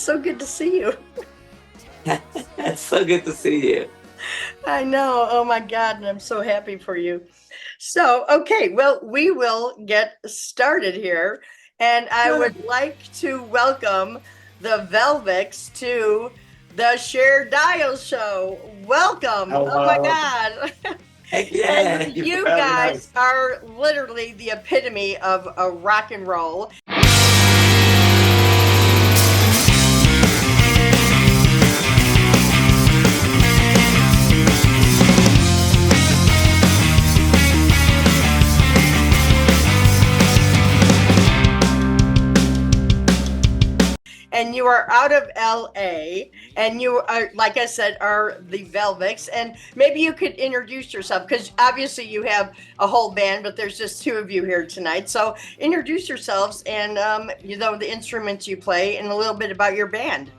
so good to see you. It's so good to see you. I know. Oh my God. And I'm so happy for you. So, okay, well, we will get started here. And I would like to welcome the Velvicks to the Share Dial Show. Welcome. Oh my Hello. God. Heck And yeah. Thank you for you having guys us. are literally the epitome of a rock and roll. And you are out of LA, and you are, like I said, are the Velvicks. And maybe you could introduce yourself, because obviously you have a whole band, but there's just two of you here tonight. So introduce yourselves and the instruments you play and a little bit about your band.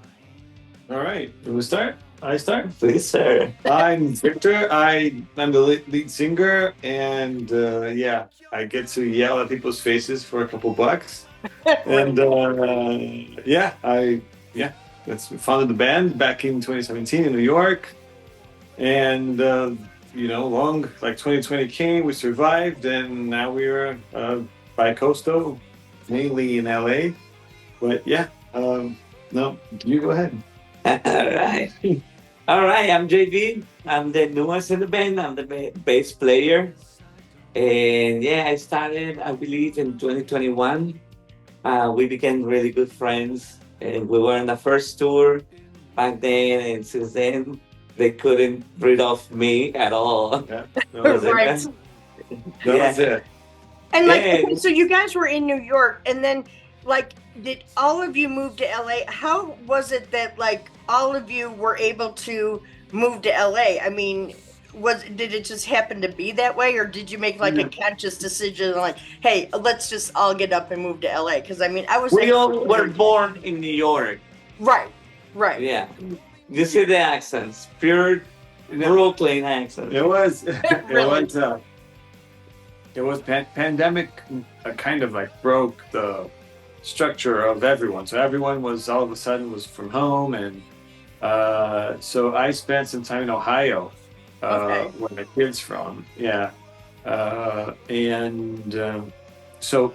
All right. We start? I start? Please, sir. I'm Victor. I'm the lead singer, and yeah, I get to yell at people's faces for a couple bucks. And yeah, that's founded the band back in 2017 in New York. And long like 2020 came, we survived, and now we're bi-coastal, mainly in LA. But yeah, no, you go ahead. All right. All right. I'm JV. I'm the newest in the band. I'm the bass player. And yeah, I started, I believe, in 2021. We became really good friends. And we were on the first tour back then. And since then, they couldn't rid of me at all. Yeah, It no, was like, Right. that was yeah. it. And like, Yeah. okay, so you guys were in New York, and then like, did all of you move to LA? How was it that like all of you were able to move to LA? I mean, did it just happen to be that way, or did you make like a Yeah. conscious decision, like, hey, let's just all get up and move to LA? Because I mean, I was We actually all in were New born in New York. right, right, Yeah. You see the accents, pure Brooklyn accent. It was it really, was pandemic kind of like broke the structure of everyone. So everyone was all of a sudden was from home, and so I spent some time in Ohio, okay, where my kids from. Yeah, and so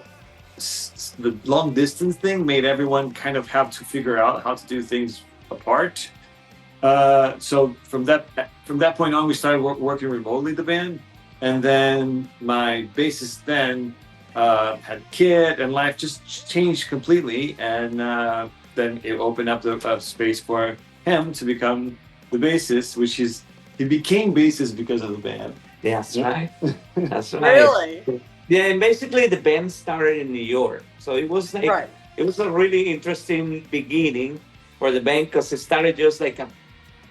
the long distance thing made everyone kind of have to figure out how to do things apart. So from that point on, we started working remotely, the band, and then my bassist then had a kid, and life just changed completely, and then it opened up the space for him to become the bassist, which is he became bassist because of the band. That's right. That's right. really, Yeah, and basically the band started in New York. So it was like, right, it was a really interesting beginning for the band because it started just like a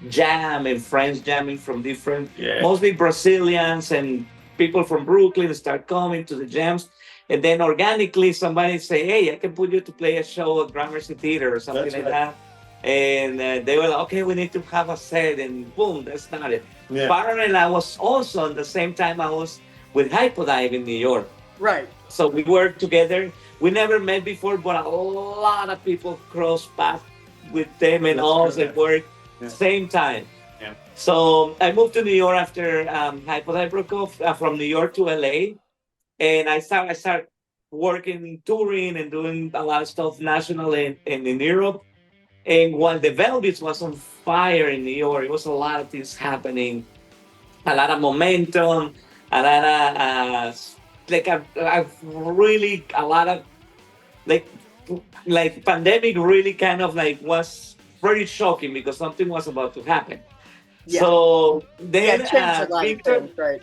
jam and friends jamming from different, Yeah, mostly Brazilians and people from Brooklyn start coming to the jams. And then organically somebody say, hey, I can put you to play a show at Gramercy Theater or something that's like right. that. And they were like, okay, we need to have a set. And boom, that started. Yeah, Parallel, I was also at the same time I was with Hypodive in New York. right. So we worked together. We never met before, but a lot of people crossed paths with them and that's us true. at work Yeah, same time. yeah, So I moved to New York after Hypodive broke off from New York to LA, and I started working, touring, and doing a lot of stuff national and in Europe. And while the Velvets was on fire in New York, it was a lot of things happening, a lot of momentum, a lot of like a really a lot of like like pandemic really kind of like was pretty shocking because something was about to happen. Yeah, So yeah, then it changed a lot of Victor, things, right.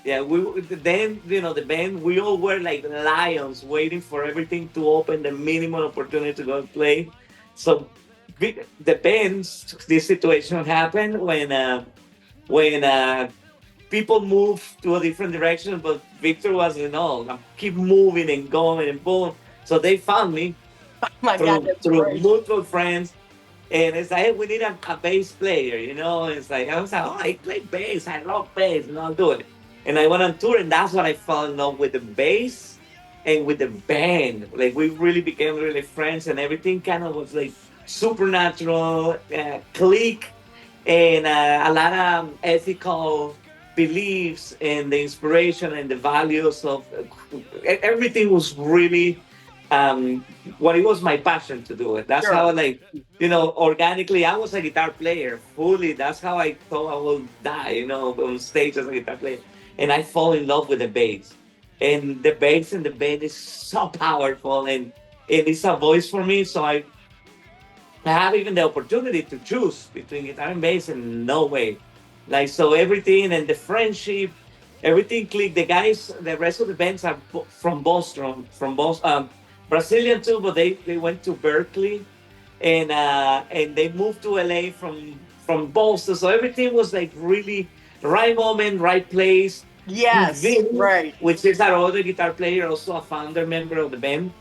yeah, we then the band we all were like lions waiting for everything to open, the minimum opportunity to go play. So the bands, this situation happened when people move to a different direction, but Victor was, keep moving and going and boom. So they found me Oh my God, through that's through great. mutual friends, and it's like, hey, we need a bass player, you know. It's like I was like, oh, I play bass, I love bass, and I'll do it. And I went on tour, and that's when I fell in love with the bass and with the band. Like we really became really friends, and everything kind of was like supernatural, clique, and a lot of ethical beliefs and the inspiration and the values of everything was really what it was my passion to do it. That's how Sure. like organically I was a guitar player fully. That's how I thought I will die, on stage as a guitar player. And I fall in love with the bass. And the bass and the band is so powerful and it is a voice for me. So I have even the opportunity to choose between guitar and bass, and no way. Like, so everything and the friendship, everything clicked. The guys, the rest of the bands are from Boston, Brazilian too, but they went to Berkeley and they moved to LA from Boston. So everything was like really right moment, right place. Yes. Vin, Right. which is our other guitar player, also a founder member of the band.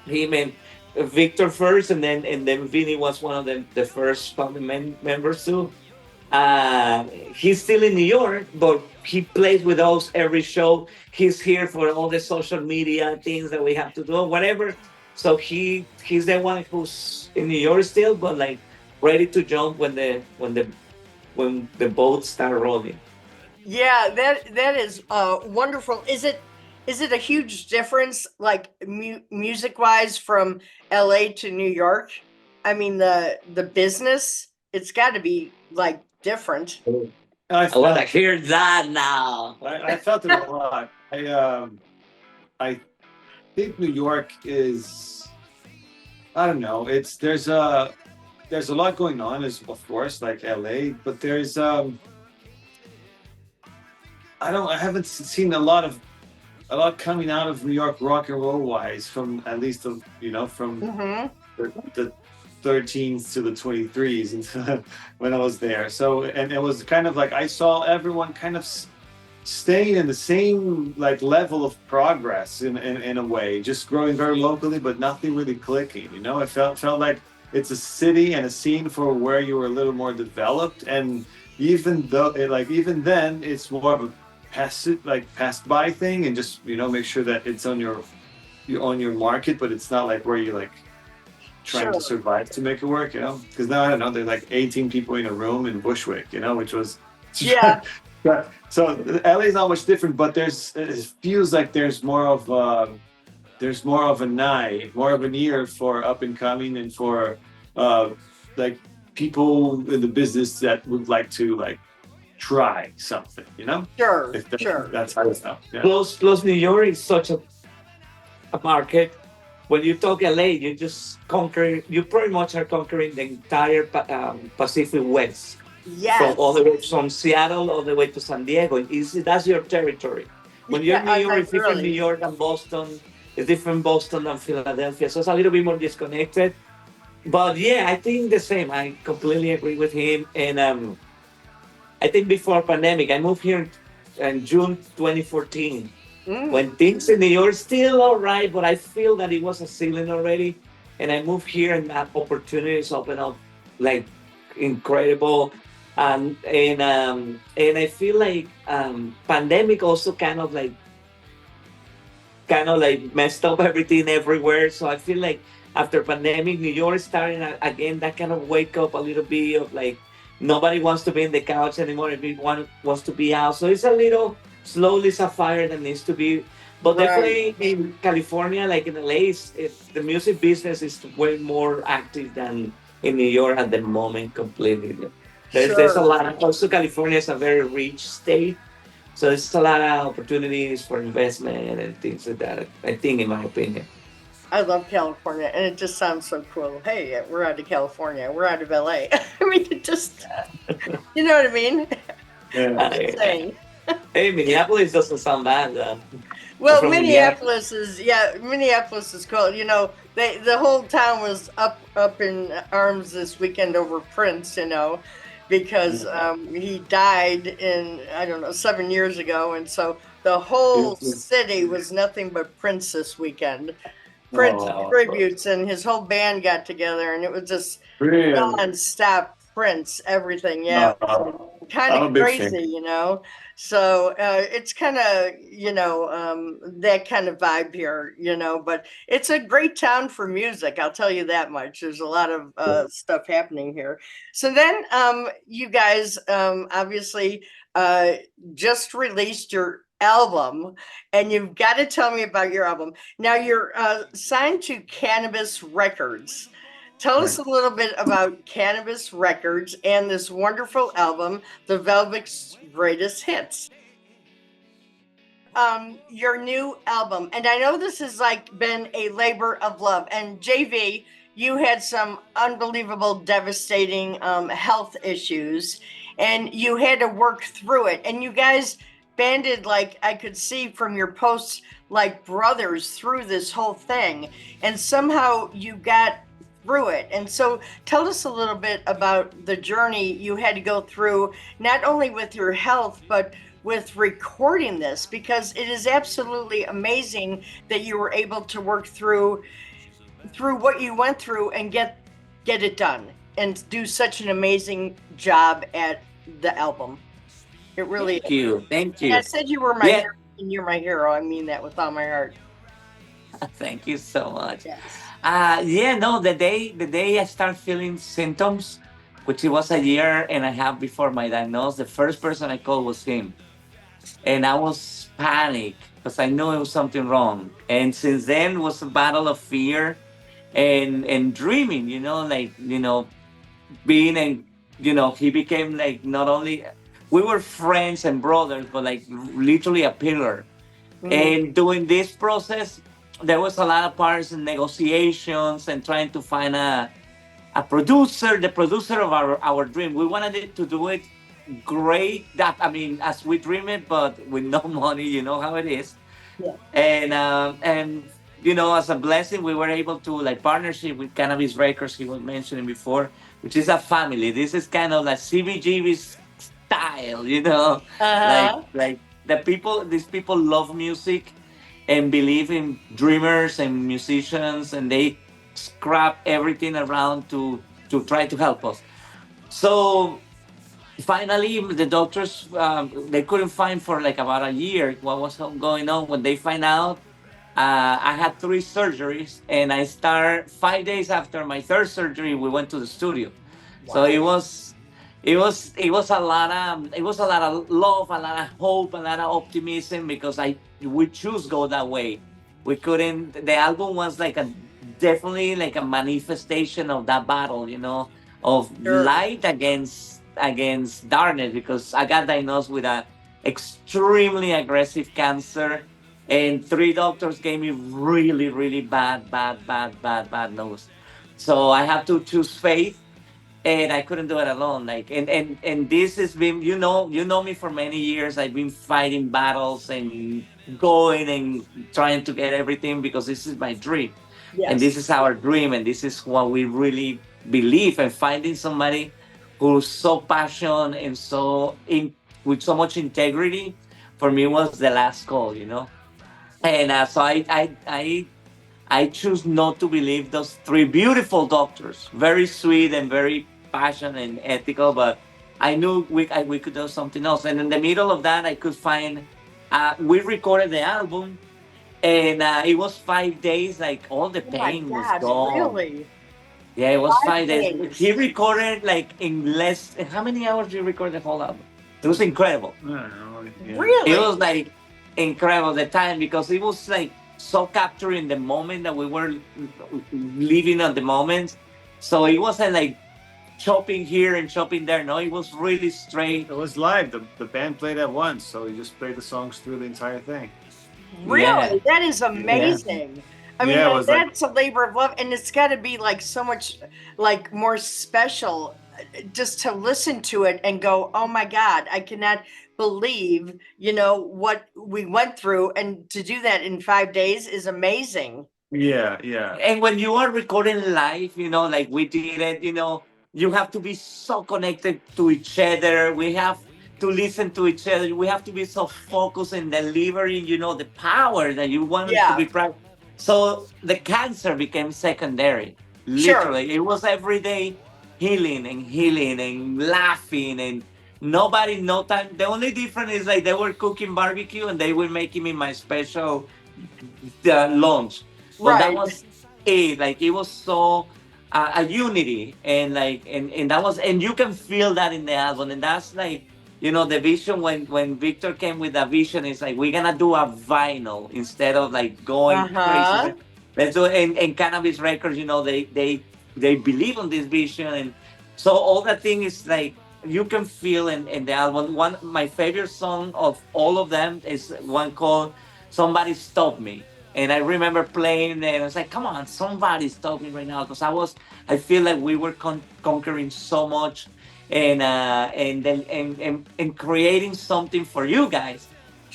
Him and Victor first, and then Vinny was one of the first founding members too. He's still in New York, but he plays with us every show. He's here for all the social media things that we have to do, whatever. So he's the one who's in New York still, but like ready to jump when the boats start rolling. Yeah, that is wonderful. Is it a huge difference, like music wise, from LA to New York? I mean, the business, it's got to be like different. I I want to felt, hear that now. I felt it a lot. I think New York is, I don't know. There's a lot going on, as of course, like LA, but I haven't seen a lot coming out of New York rock and roll wise, from at least from Hmm. the 13s to the 23s and when I was there. So, and it was kind of like I saw everyone kind of staying in the same like level of progress in a way, just growing very locally, but nothing really clicking. It felt like it's a city and a scene for where you were a little more developed, and even though even then it's more of a passed by thing, and just make sure that it's on your market, but it's not like where you like trying to Sure. survive to make it work, because now I don't know, there's like 18 people in a room in Bushwick, which was Yeah. so LA is not much different, but it feels like there's more of an eye, more of an ear for up and coming, and for uh like people in the business that would like to like try something, Sure. if that, Sure. that's how it's now. Yeah. Plus New York is such a market. When you talk LA, you pretty much are conquering the entire Pacific West, from all Yes. the way from Seattle all the way to San Diego. That's your territory. When you're Yeah. in New York, Like it's different New really. York than Boston. It's different Boston than Philadelphia. So it's a little bit more disconnected. But yeah, I think the same. I completely agree with him. And I think before pandemic, I moved here in June 2014 Mm. when things in New York still all right, but I feel that it was a ceiling already. And I moved here, and that opportunities open up like incredible. And I feel like pandemic also kind of like messed up everything everywhere. So I feel like after pandemic, New York starting again, that kind of wake up a little bit of like nobody wants to be in the couch anymore. Everyone wants to be out. So it's a little slowly it's a fire that needs to be. But Right. definitely in California, like in LA, the music business is way more active than in New York at the moment. Completely, there's a Sure. lot. Also, California is a very rich state, so there's a lot of opportunities for investment and things like that. I think, in my opinion. I love California, and it just sounds so cool. Hey, we're out of California. We're out of LA. I mean, it just, you know what I mean? Yeah. I'm just saying. Hey, Minneapolis doesn't sound bad. I'm Well, from Minneapolis. Minneapolis is cool. The whole town was up in arms this weekend over Prince. Because he died in, I don't know, 7 years ago, and so the whole city was nothing but Prince this weekend. Prince Oh, tributes, and his whole band got together, and it was just Really? non-stop Prince, everything. Yeah, Uh, kind I'm of a big fan. crazy, you know. So it's kind of, that kind of vibe here, you know. But it's a great town for music. I'll tell you that much. There's a lot of stuff happening here. So then, you guys obviously uh, just released your album, and you've got to tell me about your album. Now you're signed to Cannabis Records. Tell us Right. a little bit about Cannabis Records and this wonderful album, The Velvicks Greatest Hits. Your new album, and I know this has like been a labor of love. And JV, you had some unbelievable, devastating health issues, and you had to work through it. And you guys banded, like I could see from your posts, like brothers through this whole thing, and somehow you got through it. And so tell us a little bit about the journey you had to go through, not only with your health, but with recording this, because it is absolutely amazing that you were able to work through what you went through and get it done and do such an amazing job at the album. It really Thank you. Thank I you. said you were my Yeah. hero, and you're my hero. I mean that with all my heart. Thank you so much. Yes. Yeah, no, the day I start feeling symptoms, which it was a year and a half before my diagnosis, the first person I called was him. And I was panicked because I knew it was something wrong. And since then it was a battle of fear and dreaming, like, being and he became like not only we were friends and brothers, but like literally a pillar. Mhm. And during this process, there was a lot of parts and negotiations and trying to find a producer, the producer of our dream. We wanted it to do it great. That I mean, as we dream it, but with no money, you know how it is. Yeah. And as a blessing, we were able to like partnership with Cannabis Records. He was mentioning before, which is a family. This is kind of like CBGB style, Uh-huh. like these people love music and believe in dreamers and musicians, and they scrap everything around to try to help us. So finally, the doctors they couldn't find for like about a year what was going on. When they find out, I had three surgeries, and I start 5 days after my third surgery. We went to the studio, so Wow. it was a lot of love, a lot of hope, a lot of optimism because we choose go that way. We couldn't. The album was like a definitely like a manifestation of that battle, of Sure. light against darkness, because I got diagnosed with a extremely aggressive cancer, and three doctors gave me really, really bad news. So I have to choose faith, and I couldn't do it alone. Like, and this has been, you know me for many years. I've been fighting battles and going and trying to get everything because this is my dream, and Yes. this is our dream, and this is what we really believe. And finding somebody who's so passionate and with so much integrity, for me was the last call. And so I choose not to believe those three beautiful doctors, very sweet and very passionate and ethical, but I knew we could do something else. And in the middle of that, I could find, we recorded the album, and it was 5 days, like all the Oh my pain was gosh, gone. really? Yeah, it was 5 days. 5 days. He recorded like in less, how many hours did you record the whole album? It was incredible. I don't know. Yeah. It Really? was like incredible the time, because it was like so capturing the moment that we were living at the moment. So it wasn't like chopping here and chopping there. No, it was really straight. It was live. The band played at once, so you just played the songs through the entire thing. Yeah, Really? That is Yeah. amazing. I mean, Yeah, it was like that's a labor of love, and it's got to be like so much like more special just to listen to it and go, "Oh my God, I cannot believe, what we went through." And to do that in 5 days is amazing. yeah. and when you are recording live, like we did it, you have to be so connected to each other. We have to listen to each other. We have to be so focused in delivering, the power that you wanted to Yeah, be so the cancer became secondary. sure. Literally, it was every day healing and laughing and nobody no time. The only difference is like they were cooking barbecue and they were making me my special lunch. But that Right. was it. Like it was so a unity and like and that was and you can feel that in the album and that's like the vision when Victor came with the vision is like we're gonna do a vinyl instead of like going crazy. Uh-huh. Let's do it. And Cannabis Records, they believe on this vision and so all that thing is like you can feel in the album. One my favorite song of all of them is one called Somebody Stop Me. And I remember playing it and I was like, come on, somebody stop me right now. Because I feel like we were conquering so much and then and creating something for you guys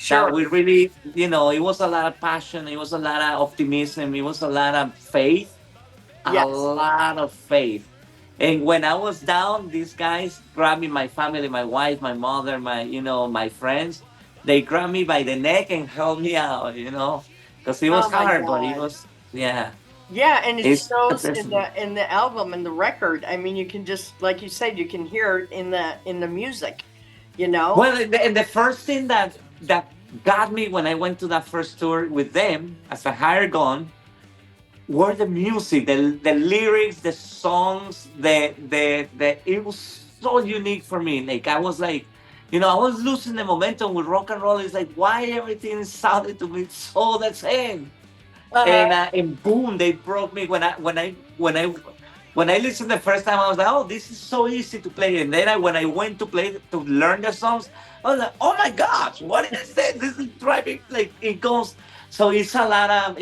that we Sure. really, it was a lot of passion, it was a lot of optimism, it was a lot of faith, a Yes. lot of faith. And when I was down, these guys grabbed me, my family, my wife, my mother, my friends. They grabbed me by the neck and held me out, because it was Oh my hard, but it God. was, yeah, Yeah, and it it's a shows in testament. the album and the record. I mean, you can just like you said, you can hear it in the music, you know? Well, and the first thing that got me when I went to that first tour with them as a hired gun were the music, the lyrics, the songs, the it was so unique for me. Like I was like, I was losing the momentum with rock and roll. It's like why everything sounded to me so the same. Uh-huh. And boom, they broke me when I listened the first time. I was like, oh, this is so easy to play. And then when I went to play to learn the songs, I was like, oh my gosh, what is this? This is driving like it goes. So it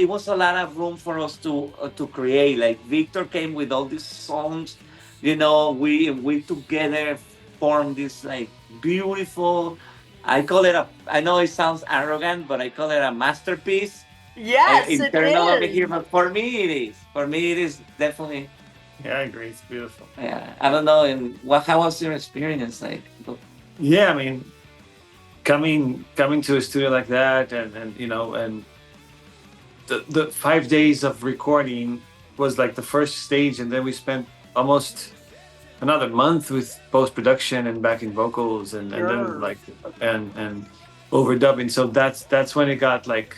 was a lot of room for us to create. Like Victor came with all these songs, we together formed this like beautiful. I know it sounds arrogant, but I call it a masterpiece Yes, it internal over is. here. But for me, it is. For me, it is definitely. Yeah, I agree. It's beautiful. Yeah, I don't know. And how was your experience like? Yeah, I mean, coming to a studio like that, and the 5 days of recording was like the first stage, and then we spent almost another month with post production and backing vocals, and then Sure. like and overdubbing. So that's when it got like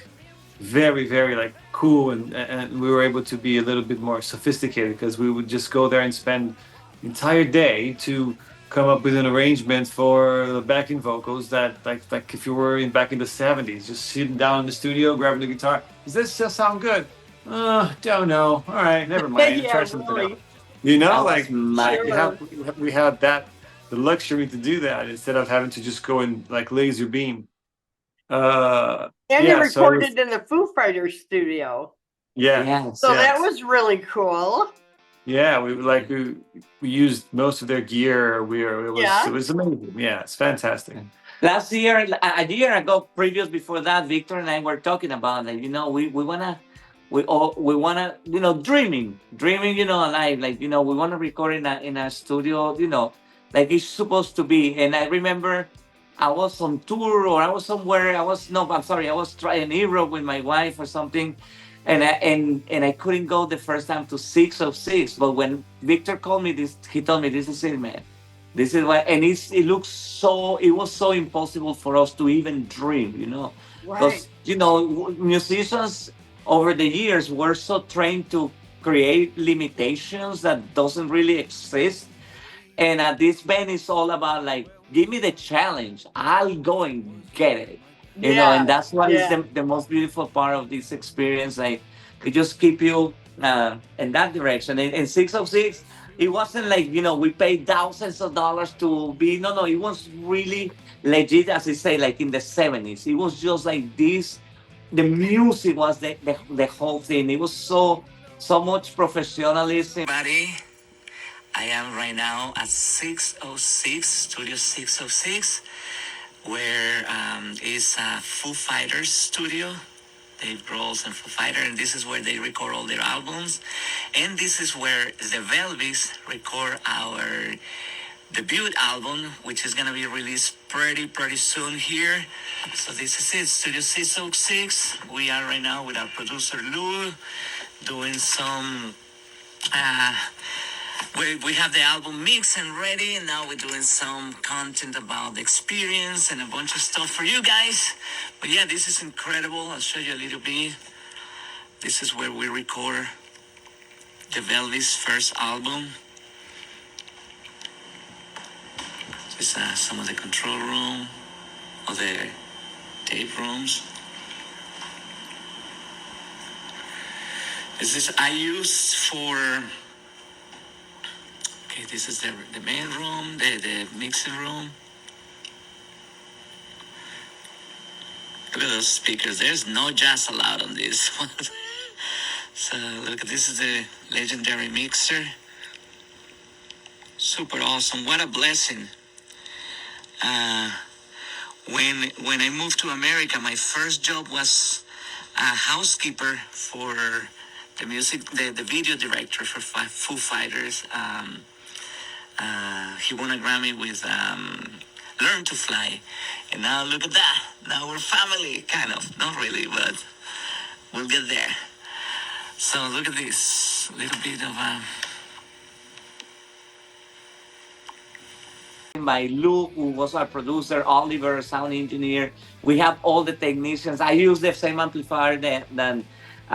very very like cool, and we were able to be a little bit more sophisticated because we would just go there and spend the entire day to come up with an arrangement for the backing vocals that like if you were back in the 70s, just sitting down in the studio grabbing the guitar. Does this still sound good? Don't know. All right, never mind, Yeah, try something else. really. That was Like magic. Sure. we had that the luxury to do that instead of having to just go and like laser beam. And you Yeah, so it was, recorded in the Foo Fighters studio. yeah, Yes. So that yes, was really cool. yeah. We used most of their gear. It Yeah. was amazing. Yeah, it's fantastic. Last year, a year ago, previous before that, Victor and I were talking about like we wanna we wanna dreaming alive like we wanna record in a studio like it's supposed to be. And I remember I was on tour or I was somewhere. I was no, I'm sorry, I was trying Europe with my wife or something, and I couldn't go the first time to 606. But when Victor called me, he told me this is it, man. This is why, and it was so impossible for us to even dream, Right. because musicians over the years were so trained to create limitations that doesn't really exist. And this band is all about like, give me the challenge, I'll go and get it, and Yes. that's what is Yeah. the most beautiful part of this experience. Like, it just keep you in that direction. And 606, it wasn't like we paid thousands of dollars to be. No, it was really legit, as I say, like in the 70s. It was just like this. The music was the whole thing. It was so much professionalism. Buddy, I am right now at 606, Studio 606, where is a Foo Fighters studio. Dave Grohl and Foo Fighter, and this is where they record all their albums. And this is where the Velvicks record our debut album, which is gonna be released pretty soon here. So this is it, Studio 606. We are right now with our producer Lou doing some uh, we have the album mixed and ready, and now we're doing some content about the experience and a bunch of stuff for you guys. But yeah, this is incredible. I'll show you a little bit. This is where we record the Velvicks first album. This is some of the control room, or the tape rooms. This is I use for. Okay, this is the main room, the mixing room. Look at those speakers. There's no jazz allowed on this one. So look, this is the legendary mixer. Super awesome. What a blessing. Uh, when I moved to America, my first job was a housekeeper for the video director for Foo Fighters. He won a Grammy with Learn to Fly. And now look at that. Now we're family, kind of. Not really, but we'll get there. So look at this. A little bit of by Luke, who was our producer, Oliver, sound engineer. We have all the technicians. I use the same amplifier that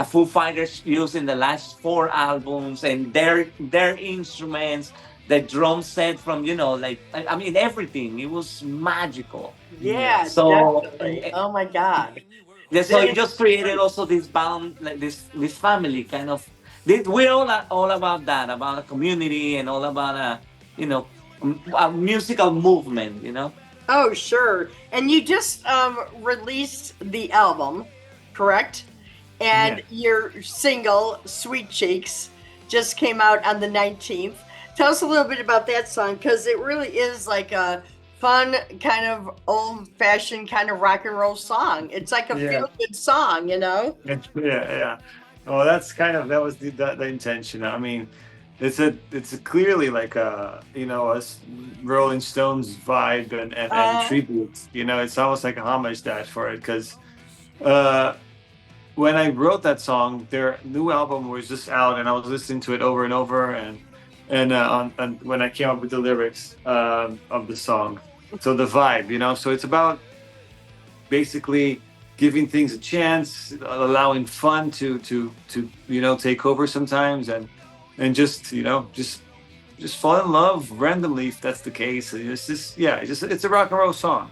Foo Fighters used in the last 4 albums, and their instruments, the drum set from, I mean, everything. It was magical. Yeah, So, definitely. Oh my God. Yeah, so it just created also this bond, like this family kind of. We're all about that, about a community and all about a musical movement. Oh, sure. And you just released the album, correct? And your single, Sweet Cheeks, just came out on the 19th. Tell us a little bit about that song, because it really is like a fun, kind of old-fashioned kind of rock and roll song. It's like a feel-good song, Yeah. Well, that was the intention. I mean, it's clearly like a Rolling Stones vibe and tribute. It's almost like a homage that for it, because when I wrote that song, their new album was just out, and I was listening to it over and over, and when I came up with the lyrics of the song, so the vibe, so it's about basically giving things a chance, allowing fun to take over sometimes, and just fall in love randomly if that's the case. It's a rock and roll song.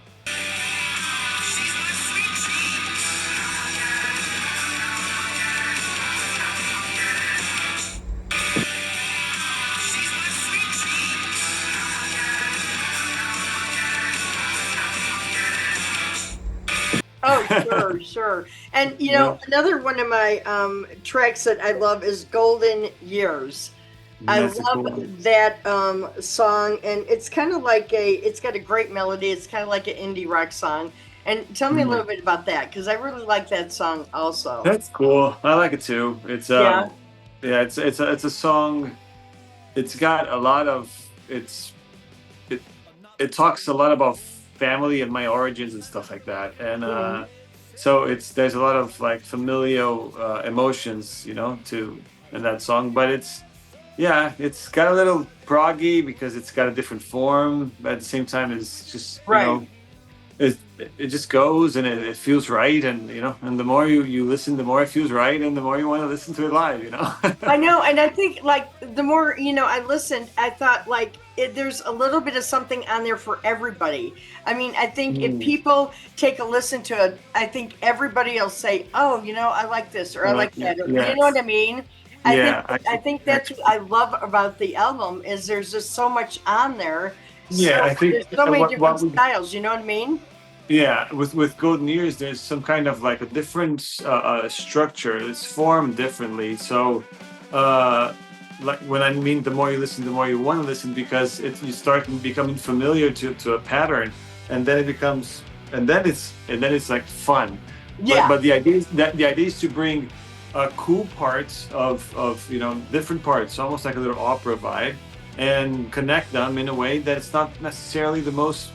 Oh, sure. And another one of my tracks that I love is Golden Years. That's I love that song, and it's kind of like it's got a great melody. It's kind of like an indie rock song. And tell me a little bit about that, because I really like that song also. That's cool. I like it too. It's it's a song. It's got a lot of it talks a lot about family and my origins and stuff like that, and so there's a lot of like familial emotions in that song, but it's got a little proggy because it's got a different form, but at the same time it's just it just goes, and it feels right, and and the more you listen, the more it feels right, and the more you want to listen to it live. I know, and I think like the more I listened, I thought like there's a little bit of something on there for everybody. I mean, I think if people take a listen to it, I think everybody will say, oh, I like this, or I like that, or, you know what I mean? I think that's what I love about the album is there's just so much on there. I think there's so many different styles. You know what I mean? Yeah, with Golden Years, there's some kind of like a different structure. It's formed differently. So, like when I mean the more you listen, the more you want to listen, because you start becoming familiar to a pattern, and then it's like fun. Yeah. But the idea is to bring cool parts of different parts, almost like a little opera vibe, and connect them in a way that it's not necessarily the most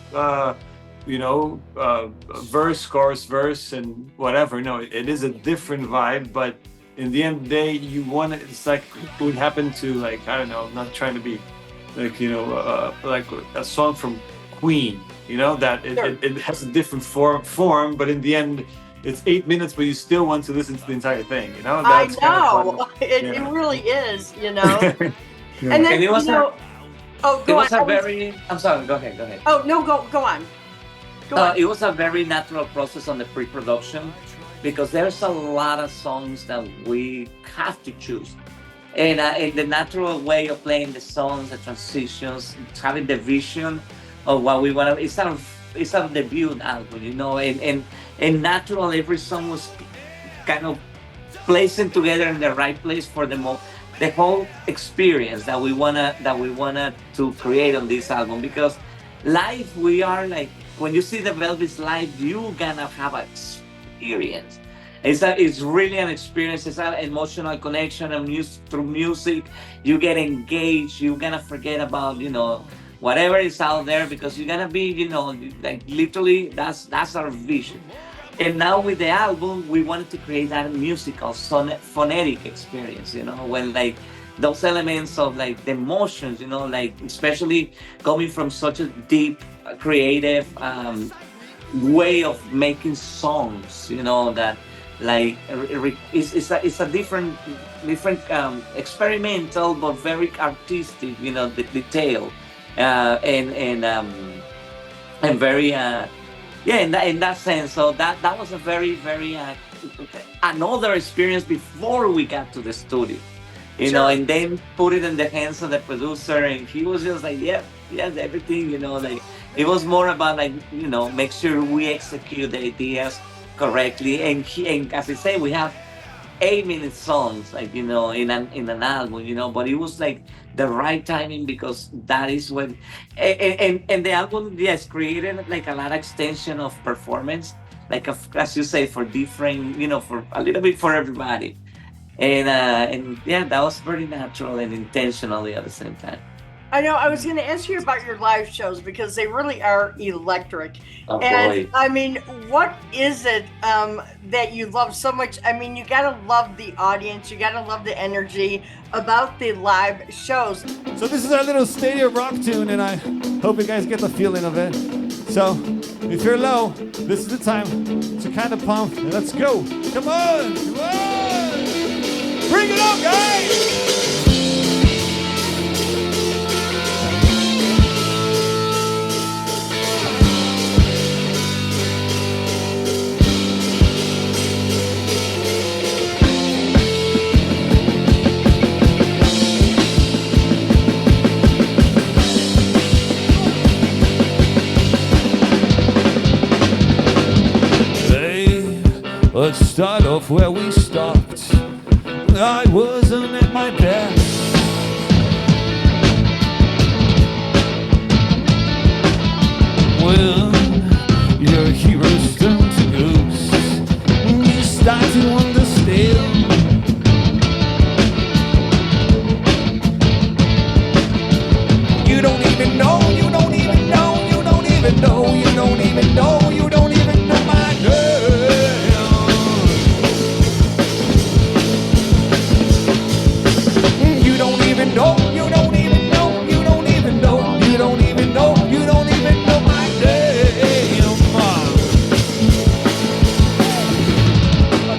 verse, chorus, verse, and whatever. No, it is a different vibe, but in the end of the day, you want to, it's like what happened to, like, I don't know, I'm not trying to be like, like a song from Queen, that Sure. it has a different form, but in the end, it's 8 minutes, but you still want to listen to the entire thing, I That's kind of know. It yeah. really is, Yeah. And then, And it was a oh, it go on. was a very. I'm sorry. Go ahead. Go ahead. Oh, no, go on. Go on. It was a very natural process on the pre-production because there's a lot of songs that we have to choose. And the natural way of playing the songs, the transitions, having the vision of what we want to, it's our debut album, and natural. Every song was kind of placing together in the right place for the whole experience that we wanna to create on this album. Because live, we are like, when you see the Velvets live, you gonna have an experience. It's really an experience. It's an emotional connection and through music. You get engaged. You're gonna forget about whatever is out there, because you're gonna be like, literally, that's our vision. And now with the album, we wanted to create that musical phonetic experience, when, like, those elements of, like, the emotions, like, especially coming from such a deep, creative way of making songs, that, like, it's a experimental but very artistic, the detail, and very yeah, in that sense. So that was a very, very another experience before we got to the studio, Sure. and then put it in the hands of the producer, and he was just like, yeah, yes, everything, like, it was more about, like, make sure we execute the ideas correctly. And as I say, we have 8-minute songs, like, in an album, but it was like the right timing, because that is when, and the album, yes, created like a lot of extension of performance, like, as you say, for different, for a little bit for everybody. And yeah, that was very natural and intentionally at the same time. I know. I was going to ask you about your live shows because they really are electric. Oh And boy. I mean, what is it that you love so much? I mean, you got to love the audience, you got to love the energy about the live shows. So this is our little stadium rock tune, and I hope you guys get the feeling of it. So if you're low, this is the time to kind of pump. And let's go. Come on, come on. Bring it up, guys. Let's start off where we stopped. I wasn't at my best. When your heroes turn to ghosts, you start to understand. You don't even know, you don't even know, you don't even know, you don't even know, you don't even know my girl. You don't even know, you don't even know, you don't even know, you don't even know, you don't even know my name.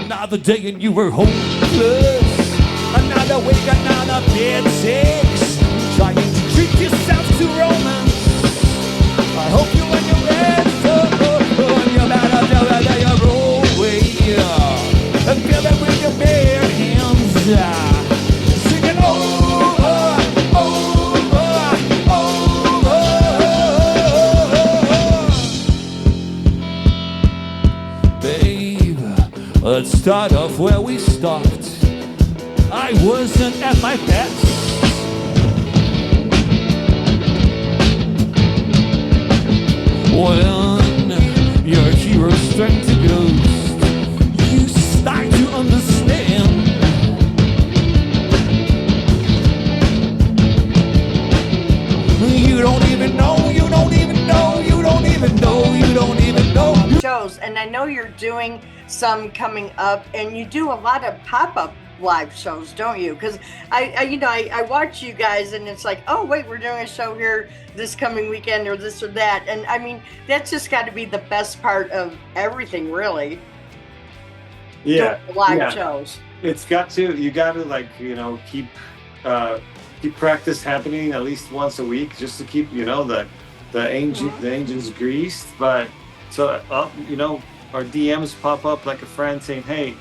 Another day and you were hopeless. Another week, another bed sex. Trying to treat yourself to romance. I hope you and your legs and you're better your own way. And feel it with your bare hands. Let's start off where we stopped. I wasn't at my best. When your hero's turn to ghost, you start to understand. You don't even know, you don't even know, you don't even know, you don't even know. Shows, and I know you're doing some coming up, and you do a lot of pop-up live shows, don't you? Because I watch you guys, and it's like, oh wait, we're doing a show here this coming weekend or this or that, and I mean that's just got to be the best part of everything, really. Doing Yeah, the live yeah. shows. It's got to. You got to like uh, keep practice happening at least once a week, just to keep the engines greased. But so our DMs pop up like a friend saying, "Hey,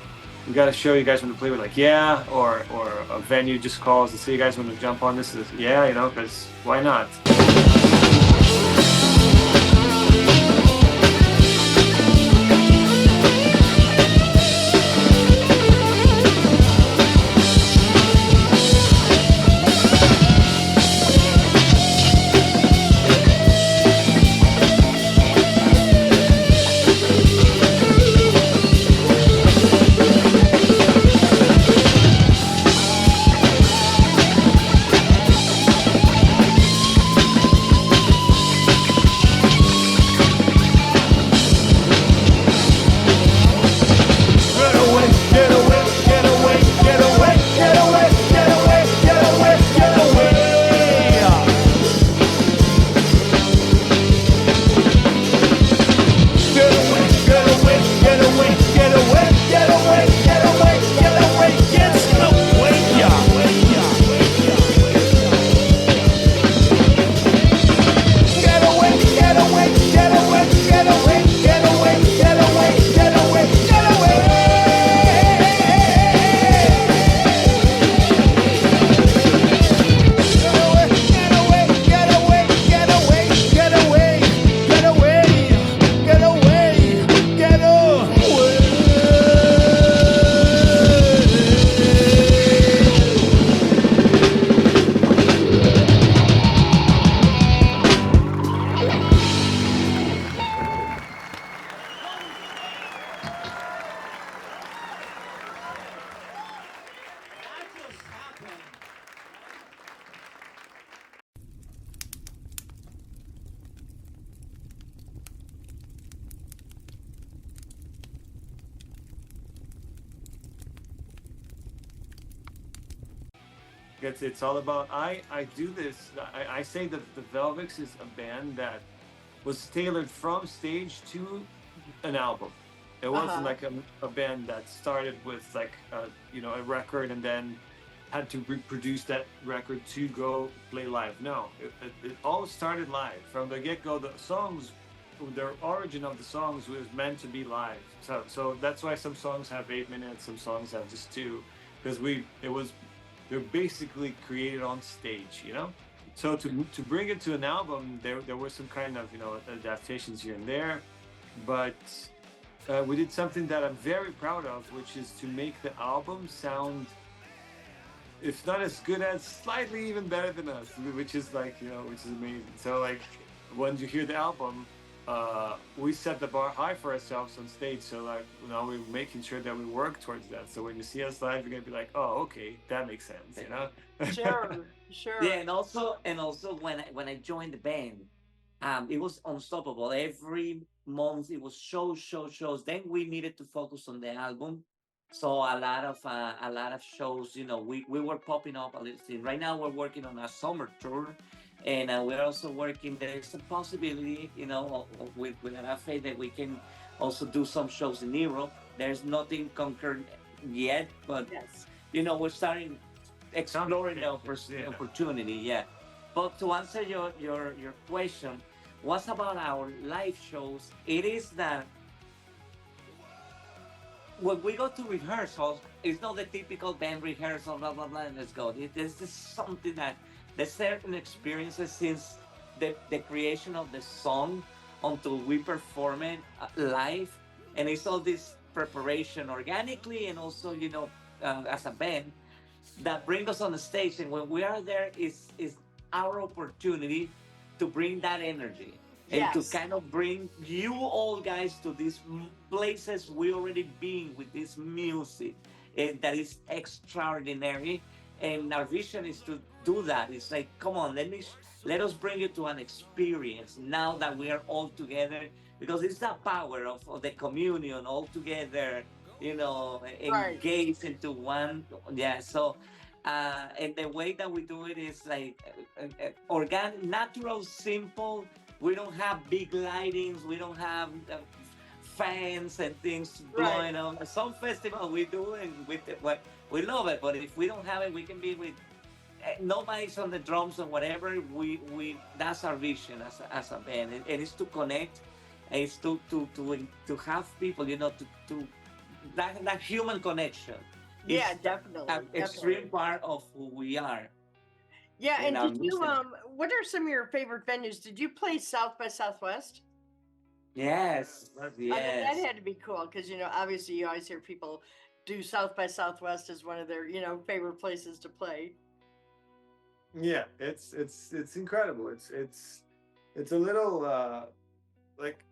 we got a show. You guys want to play?" We're like, "Yeah," or a venue just calls and say, "You guys want to jump on this?" Is yeah, because why not? Get away, get away, get away, get away, get away, get away, get away, get away. Get away, get away, get away, get away, get away, get away, get away, get away, Get away, get away, get away, get away, get away, get away, get away, get away. Get away, get away, get away, get away, get away, get away, get away. It's all about I do this. I say that the Velvicks is a band that was tailored from stage to an album. It wasn't Uh-huh. like a band that started with like a record and then had to reproduce that record to go play live. No, it all started live from the get go. The songs, the origin of the songs was meant to be live. So that's why some songs have 8 minutes, some songs have just two, because they're basically created on stage. So to bring it to an album, there were some kind of adaptations here and there, but we did something that I'm very proud of, which is to make the album sound, if not as good as, slightly even better than us, which is which is amazing. So like when you hear the album, we set the bar high for ourselves on stage. So like we're making sure that we work towards that. So when you see us live, you're gonna be like, oh, okay, that makes sense. Sure, Yeah, sure. and also when I joined the band, it was unstoppable. Every month it was shows. Then we needed to focus on the album, so a lot of shows. We were popping up a little thing. Right now we're working on a summer tour, and we're also working. There is a possibility, with enough faith that we can also do some shows in Europe. There's nothing concrete yet, but Yes. we're starting Sounds exploring the yeah. opportunity. Yeah, but to answer your question, what's about our live shows? It is that when we go to rehearsals, it's not the typical band rehearsal, blah blah blah, and let's go. This is something that there's certain experiences since the creation of the song until we perform it live, and it's all this preparation organically and also as a band that bring us on the stage. And when we are there, is our opportunity to bring that energy and to Yes. kind of bring you all guys to these places we already been with this music, and that is extraordinary. And our vision is to do that. It's like, come on, let us bring you to an experience now that we are all together, because it's the power of the communion all together Right. engage into one. Yeah. So, and the way that we do it is like organic, natural, simple. We don't have big lightings. We don't have fans and things Right. blowing up. Some festival we do, and we love it. But if we don't have it, we can be with nobody's on the drums or whatever. We that's our vision as a band, and it's to connect, and it's to have people, to that human connection. Yeah, It's definitely. an extreme part of who we are Yeah, in and our did you music. what are some of your favorite venues? Did you play South by Southwest? Yes, I mean, that yes. had to be cool because obviously you always hear people do South by Southwest as one of their favorite places to play. Yeah, it's incredible. It's a little like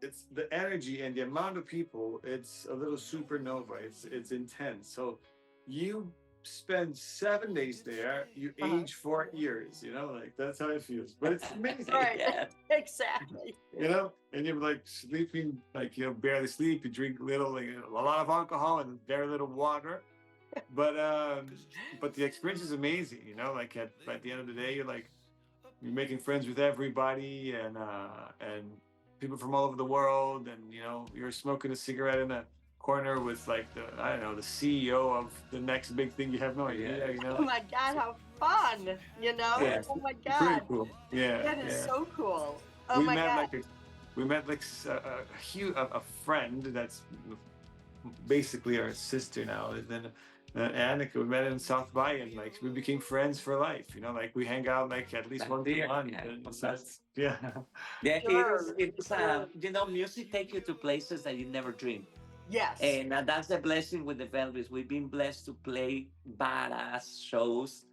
it's the energy and the amount of people. It's a little supernova. It's intense. So you spend 7 days there, you age 4 years. Like that's how it feels. But it's amazing. Right. Yeah. Exactly. And you're like sleeping, like barely sleep. You drink little, like a lot of alcohol and very little water. But the experience is amazing. Like at the end of the day, you're making friends with everybody and people from all over the world, and you're smoking a cigarette in a corner with like the CEO of the next big thing. You have no idea. Oh my God, how fun! Yeah, Oh my pretty God, cool. Yeah, that is yeah. so cool. Oh we my met God. we met like a friend that's basically our sister now, and then Annika. We met in South by, and like we became friends for life. Like we hang out like at least once a month. Yeah, And fantastic. yeah. Yeah, Sure, it's sure. music take you to places that you never dreamed. Yes. And that's the blessing with the Velvicks. We've been blessed to play badass shows,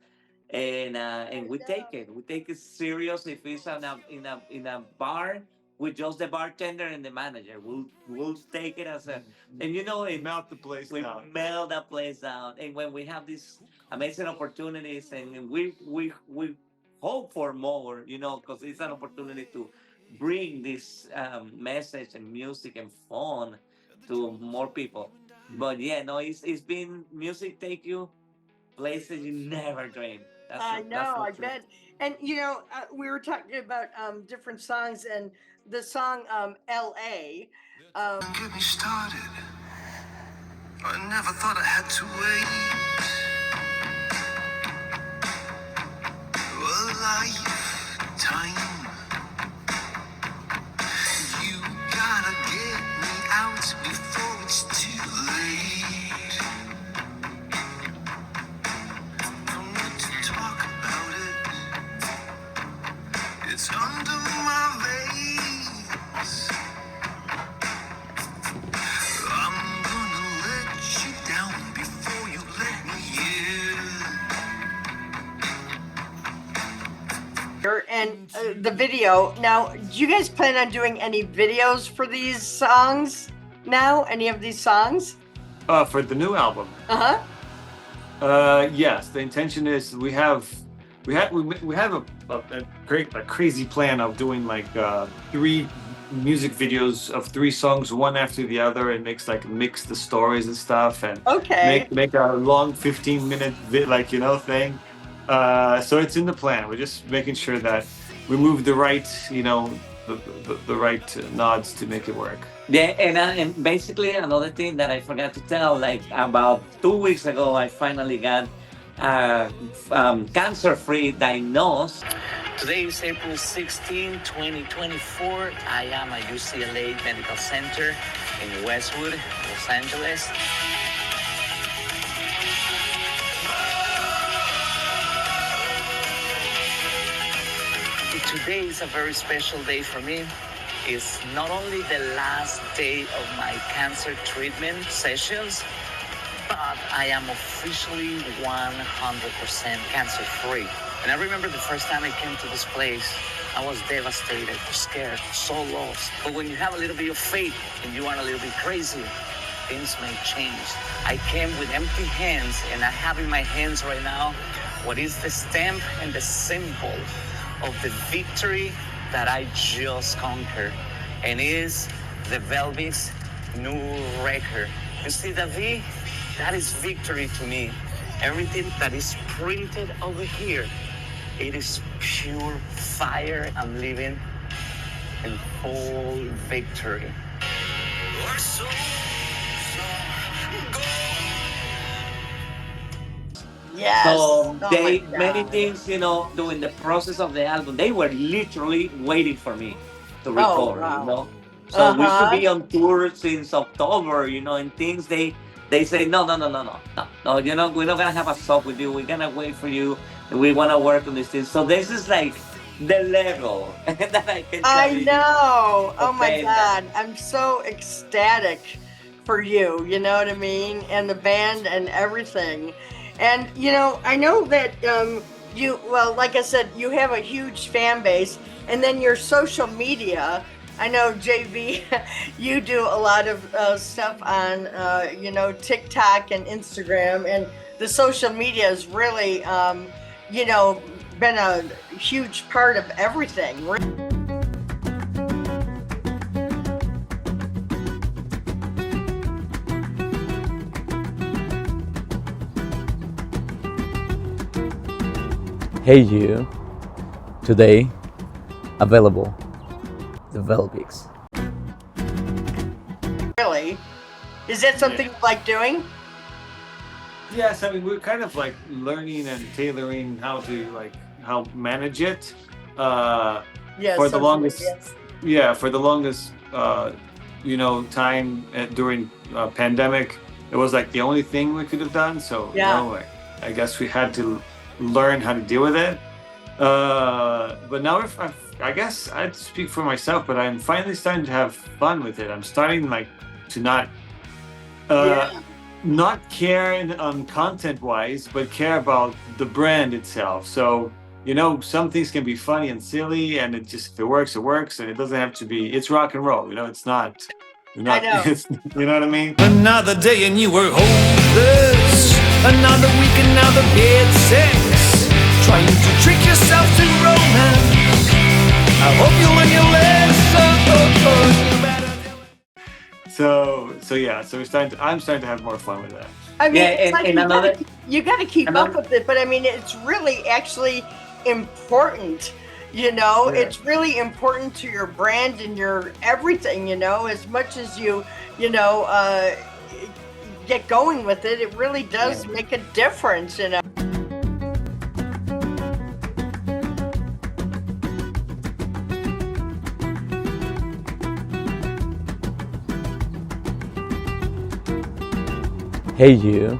and we take it. We take it serious. If it's in a bar with just the bartender and the manager, we'll take it as a, and Melt the place we down. melt that place down. And when we have these amazing opportunities, and we hope for more, because it's an opportunity to bring this message and music and fun to more people. But yeah, no, it's been music take you places you never dreamed. I That's know, the I truth. bet. And we were talking about different songs, and the song "L.A." Get me started. I never thought I had to wait a lifetime. You gotta get me out before it's too late. No need to talk about it. It's under my veins. I'm gonna let you down before you let me in. And the video. Now, do you guys plan on doing any videos for these songs now? Any of these songs? For the new album. Uh-huh. Yes, the intention is we have a crazy plan of doing like 3 music videos of 3 songs, one after the other, and mix the stories and stuff, and Okay. make a long 15-minute thing. So it's in the plan. We're just making sure that we move the right the right nods to make it work. Yeah, and basically another thing that I forgot to tell, like about 2 weeks ago, I finally got cancer-free diagnosed. Today is April 16, 2024. I am at UCLA Medical Center in Westwood, Los Angeles. Today is a very special day for me. It's not only the last day of my cancer treatment sessions, but I am officially 100% cancer-free. And I remember the first time I came to this place, I was devastated, scared, so lost. But when you have a little bit of faith and you are a little bit crazy, things may change. I came with empty hands, and I have in my hands right now what is the stamp and the symbol of the victory that I just conquered, and it is the Velvicks new record, You see the V? That is victory to me. Everything that is printed over here, it is pure fire. I'm living in full victory. Yes. So Oh they my many God. things, during the process of the album, they were literally waiting for me to Oh record, wow. So Uh we should huh. be on tour since October, and things they say no, we're not gonna have a stop with you. We're gonna wait for you. We wanna work on these things. So this is like the level that I can tell I you know. Oh of my band that God. I'm so ecstatic for you. You know what I mean? And the band and everything. And, I know that well, like I said, you have a huge fan base. And then your social media. I know, JV, you do a lot of stuff on, TikTok and Instagram. And the social media has really, you know, been a huge part of everything. Hey you, today available the Velvicks. Really? Is that something you like doing? Yes, I mean we're kind of like learning and tailoring how manage it. Yeah, For the social longest, media. yeah, for the longest, time during pandemic, it was like the only thing we could have done. So Yeah. like, I guess we had to learn how to deal with it. But now, if I guess I'd speak for myself, but I'm finally starting to have fun with it. I'm starting like to uh, Yeah. not care content wise, but care about the brand itself. So, some things can be funny and silly, and if it works, it works, and it doesn't have to be. It's rock and roll. It's not. I know. It's, you know what I mean? Another day and you were hopeless. Another week, another bed sex. Trying to trick yourself to romance. I hope you learn your lesson. So yeah. So I'm starting to have more fun with that. I mean, yeah, it's like and another you gotta keep up another with it, but I mean, it's really actually important. Yeah. It's really important to your brand and your everything. As much as get going with it, it really does make a difference. Hey you,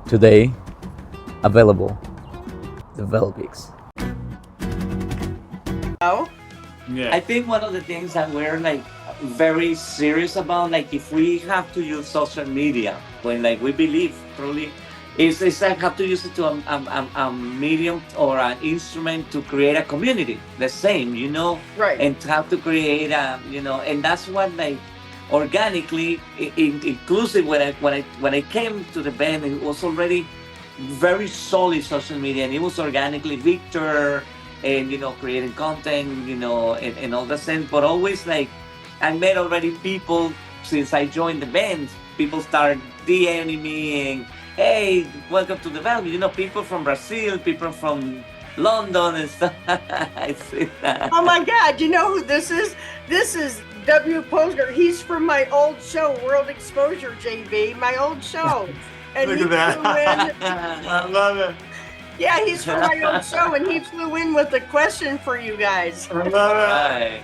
today available the Velvicks. Oh, Yeah. I think one of the things that we're like very serious about, like if we have to use social media, when like we believe truly, is like have to use it to a medium or an instrument to create a community. The same, right. and have to create and that's what like organically, inclusive when I came to the band, it was already very solid social media, and it was organically Victor and creating content, and all the sense, but always like I met already people since I joined the band. People start DMing me and hey, welcome to the band. People from Brazil, people from London and stuff. I see that. Oh my God, you know who this is? This is W. Posner. He's from my old show, World Exposure, JV, my old show. And Look he at that. flew in. I love it. Yeah, he's from my old show, and he flew in with a question for you guys. I love it.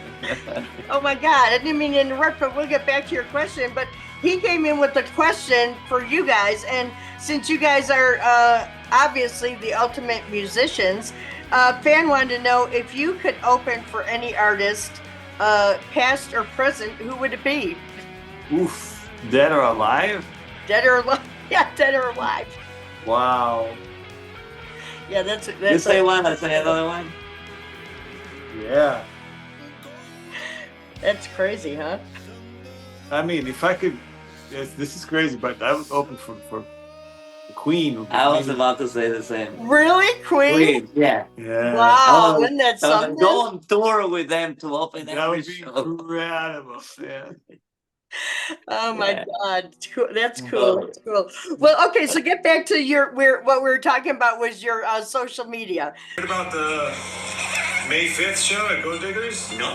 Right. Oh my God, I didn't mean to interrupt, but we'll get back to your question. But he came in with a question for you guys, and since you guys are obviously the ultimate musicians, fan wanted to know if you could open for any artist, past or present, who would it be? Oof. Dead or alive? Dead or alive? Yeah, dead or alive. Wow. Yeah, that's You say one, I say another one. Yeah. That's crazy, huh? I mean, if I could, yes, this is crazy, but I was open for Queen. I was about to say the same. Really, Queen? Yeah. Yeah. Wow, Oh, isn't that something? go on tour with them to open That every would be show. incredible. Yeah. Oh my Yeah. God. That's cool. Love That's cool. Well, okay, so get back to what we were talking about was your social media. What about the May 5th show at Go Diggers? No.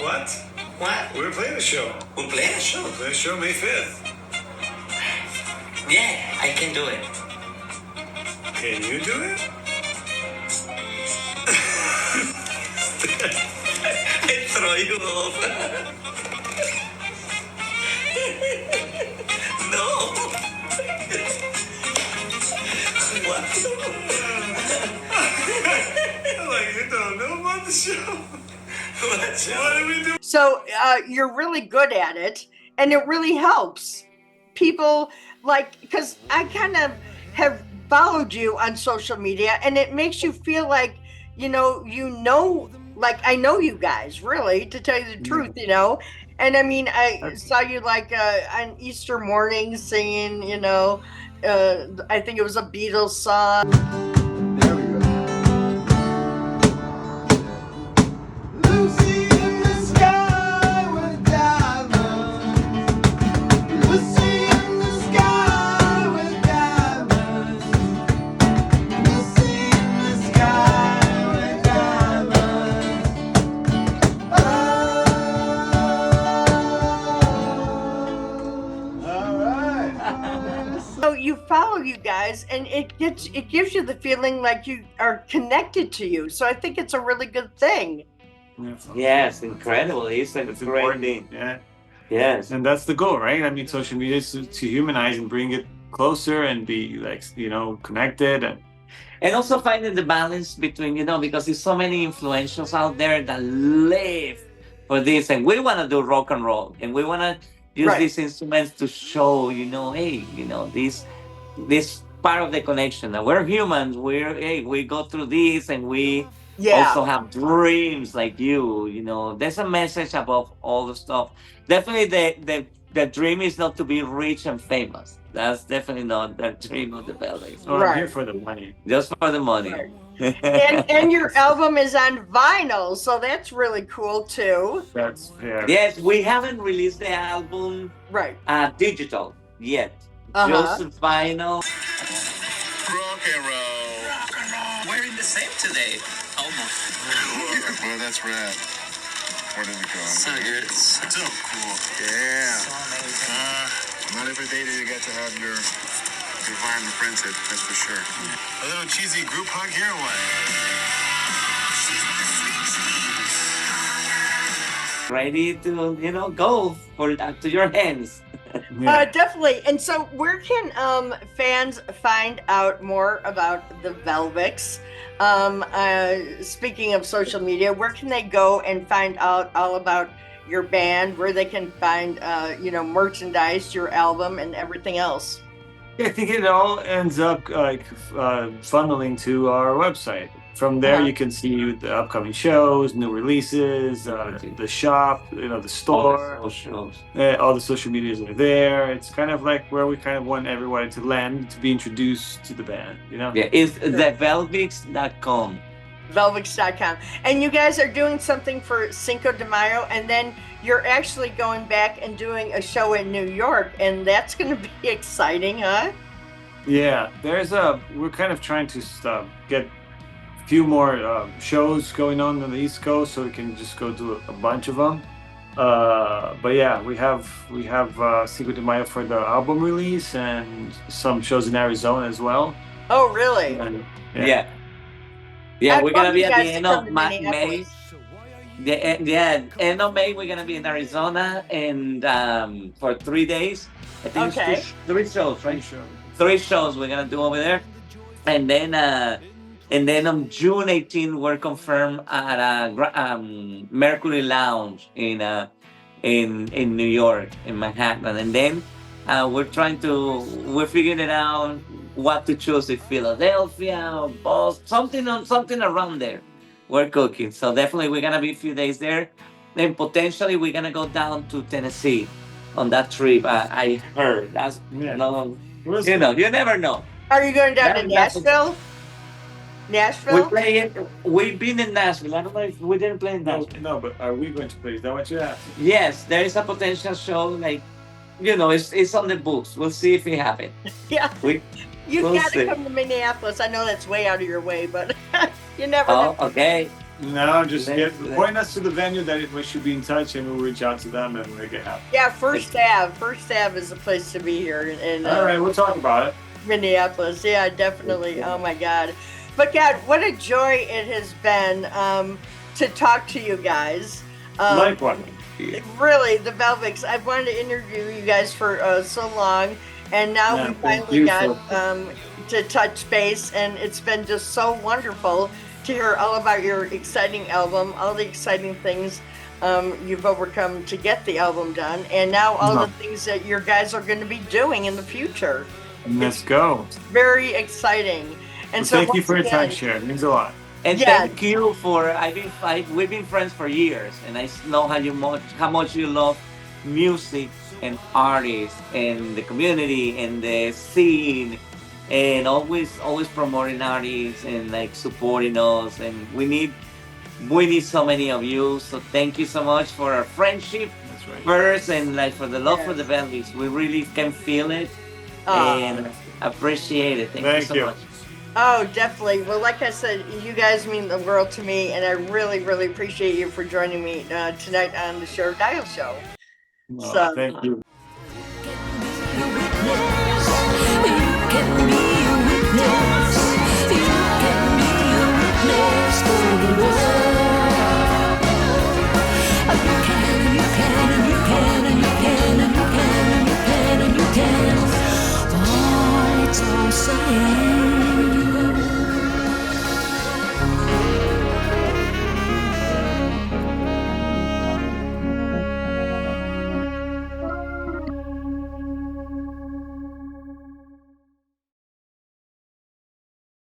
What? What? We were playing a show. We're playing a show. We're playing a show May 5th. Yeah, I can do it. Can you do it? I throw you off. No. What? Like, you don't know about the show? What show? What do we do? So you're really good at it, and it really helps people, like, because I kind of have followed you on social media, and it makes you feel like like I know you guys, really, to tell you the truth, And I mean, I saw you like on Easter morning singing, I think it was a Beatles song. There we go. Lucy in the sky with diamonds. Lucy in the sky with diamonds. Lucy in the sky with diamonds. All right. So you follow you guys, and it gives you the feeling like you are connected to you. So I think it's a really good thing. Yes, incredible. It's a It's great important. thing. Yeah. Yes. And that's the goal, right? I mean, social media is to humanize and bring it closer and be like, connected. And also finding the balance between, because there's so many influentials out there that live for this, and we want to do rock and roll, and we want to use Right. these instruments to show, hey, this part of the connection that we're humans. We go through this, and we Yeah. also have dreams like you. There's a message above all the stuff. Definitely, the dream is not to be rich and famous. That's definitely not the dream of the Velvicks. So I'm Right. here for the money. Just for the money. Right. and your album is on vinyl, so that's really cool too. That's fair. Yes, we haven't released the album Right. digital yet. Uh-huh. Just vinyl. Rock and roll. We're in the same today. Almost. Well, that's rad. Where did it go? So good. So cool. Yeah. So amazing. Not every day do you get to have your vinyl printed, that's for sure. A little cheesy group hug here or what? Ready to, go for that to your hands. Yeah. Definitely. And so, where can fans find out more about the Velvicks? Speaking of social media, where can they go and find out all about your band? Where they can find, merchandise, your album, and everything else? I think it all ends up like funneling to our website. From there, Uh-huh. you can see the upcoming shows, new releases, the shop, the store. All shows. All the social medias are there. It's kind of like where we kind of want everybody to land to be introduced to the band. Yeah, it's thevelvicks.com. Velvicks.com. And you guys are doing something for Cinco de Mayo, and then you're actually going back and doing a show in New York, and that's going to be exciting, huh? Yeah, we're kind of trying to get a few more shows going on the East Coast, so we can just go do a bunch of them. But yeah, we have Cinco de Mayo for the album release and some shows in Arizona as well. Oh, really? And, Yeah. I We're gonna want be you at guys the to end come of to May. Minneapolis. End of May, we're gonna be in Arizona, and for 3 days. I think Okay. it's 3 shows, right? Sure. 3 shows we're gonna do over there, and then on June 18th we're confirmed at Mercury Lounge in New York, in Manhattan, and then we're figuring it out what to choose, if Philadelphia or Boston, something around there. We're cooking, so definitely we're gonna be a few days there, then potentially we're gonna go down to Tennessee on that trip. I heard that's Yeah. no, Where's- you never know. Are you going down to That's- Nashville? Nashville? play it. We've been in Nashville. I don't know if we didn't play in No, Nashville. no, but are we going to play? Is that what you asked? Yes, there is a potential show. Like, it's on the books. We'll see if it happens. Yeah. We You've we'll got to see. come to Minneapolis. I know that's way out of your way, but you never Oh, know. okay. No, just Let- point us to the venue that we should be in touch, and we'll reach out to them and make it happen. Yeah, First Ave. First Ave is the place to be here in All right, we'll talk about it. Minneapolis. Yeah, definitely. Oh my God. But God, what a joy it has been to talk to you guys. Likewise. Really, the Velvicks. I've wanted to interview you guys for so long, and now Yeah, we thank finally you got to touch base, and it's been just so wonderful to hear all about your exciting album, all the exciting things you've overcome to get the album done, and now all No. the things that your guys are going to be doing in the future. Let's go. Very exciting. And so Thank you once for your time, again, Sharon. It means a lot. And Yeah. thank you for we've been friends for years, and I know how much you love music and artists and the community and the scene, and always promoting artists and like supporting us. And we need so many of you. So thank you so much for our friendship That's right. first, and like for the love for Yes. the Velvicks. We really can feel it Aw. and appreciate it. Thank you Thank so you. much. Oh, definitely. Well, like I said, you guys mean the world to me, and I really, really appreciate you for joining me tonight on the Share Dial Show. Well, So- thank you.